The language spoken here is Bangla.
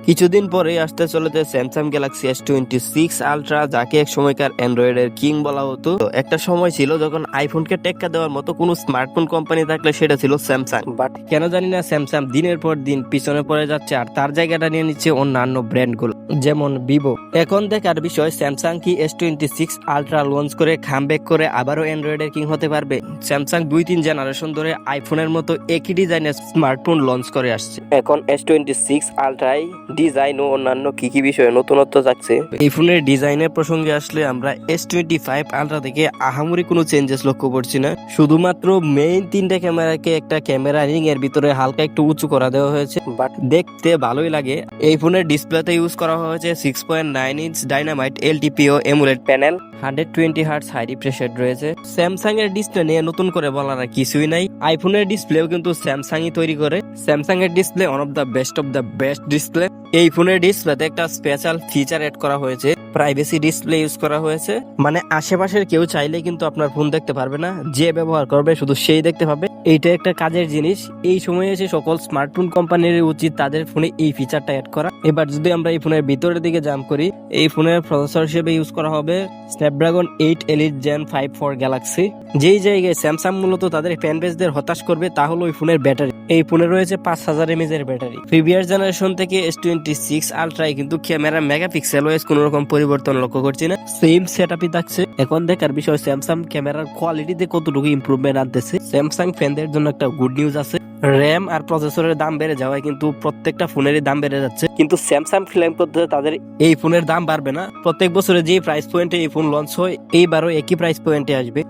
কিছুদিন পরে আসতে চলেছে স্যামসাং গ্যালাক্সি S26 আলট্রা, যাকে এক সময়কার অ্যান্ড্রয়েডের কিং বলা হতো। তো একটা সময় ছিল যখন আইফোনকে টেক্কা দেওয়ার মতো কোনো স্মার্টফোন কোম্পানি থাকলে সেটা ছিল স্যামসাং। বাট কেন জানি না স্যামসাং দিনের পর দিন পিছনে পড়ে যাচ্ছে আর তার জায়গাটা নিয়ে নিচ্ছে অন্যান্য ব্র্যান্ডগুলো, যেমন ভিভো। এখন দেখার বিষয় স্যামসাং কি S26 আলট্রা লঞ্চ করে কামব্যাক করে আবারও অ্যান্ড্রয়েডের কিং হতে পারবে। স্যামসাং 2-3 জেনারেশন ধরে আইফোনের মতো একই ডিজাইনের স্মার্টফোন লঞ্চ করে আসছে। এখন S26 আলট্রায় ডিজাইন ও অন্যান্য কি কি বিষয়ে নতুনত্ব থাকছে। এই ফোনের ডিজাইনের প্রসঙ্গে আসলে আমরা S25 আলট্রা থেকে আহামরি কোনো চেঞ্জেস লক্ষ্য করছি না। শুধুমাত্র মেইন 3টা ক্যামেরাকে একটা ক্যামেরা রিং এর ভিতরে হালকা একটু উঁচু করা দেওয়া হয়েছে, বাট দেখতে ভালোই লাগে। এই ফোনের ডিসপ্লেতে ইউজ করা হয়েছে 6.9 inch dynamic LTPO AMOLED panel, 120 hertz high refresh rate রয়েছে। স্যামসাং এর ডিসপ্লে নিয়ে নতুন করে বলার আর কিছুই নাই। আইফোনের ডিসপ্লেও কিন্তু স্যামসাংই তৈরি করে। স্যামসাং এর display one of the best display. এই ফোনের ডিসপ্লেতে একটা স্পেশাল ফিচার এড করা হয়েছে, প্রাইভেসি ডিসপ্লে ইউজ করা হয়েছে। মানে আশেপাশের কেউ চাইলে কিন্তু আপনার ফোন দেখতে পারবে না, যে ব্যবহার করবে শুধু সেই দেখতে পাবে। এইটা একটা কাজের জিনিস। এই সময়ে এসে সকল স্মার্টফোন কোম্পানির উচিত তাদের ফোনে এই ফিচারটা এড করা। এবার যদি আমরা এই ফোনের ভিতরের দিকে জাম্প করি, এই ফোনের প্রসেসর হিসেবে ইউজ করা হবে Snapdragon 8 Elite Gen 5 for Galaxy। যেই জায়গায় স্যামসাং মূলত তাদের ফ্যান বেসদের হতাশ করবে তা হলো ওই ফোনের ব্যাটারি। এই ফোনে রয়েছে 5000 mAh এর ব্যাটারি। প্রিভিয়াস জেনারেশন থেকে S26 আলট্রায় কিন্তু ক্যামেরা মেগাপিক্সেল ওয়াইজ কোনো রকম পরিবর্তন লক্ষ্য করছি না, সেম সেটআপই থাকছে। এখন দেখার বিষয় স্যামসাং ক্যামেরার কোয়ালিটিতে কতটুকু ইমপ্রুভমেন্ট আনতেছে। স্যামসাং ফ্যানদের জন্য একটা গুড নিউজ আছে, র্যাম আর প্রসেসরের দাম বেড়ে যাওয়ায় কিন্তু প্রত্যেকটা ফোনেরই দাম বেড়ে যাচ্ছে, কিন্তু স্যামসাং ক্লেম করতে তাদের এই ফোনের দাম বাড়বে না। প্রত্যেক বছরে যে প্রাইস পয়েন্টে এই ফোন লঞ্চ হয়, এইবারও একই প্রাইস পয়েন্টে আসবে।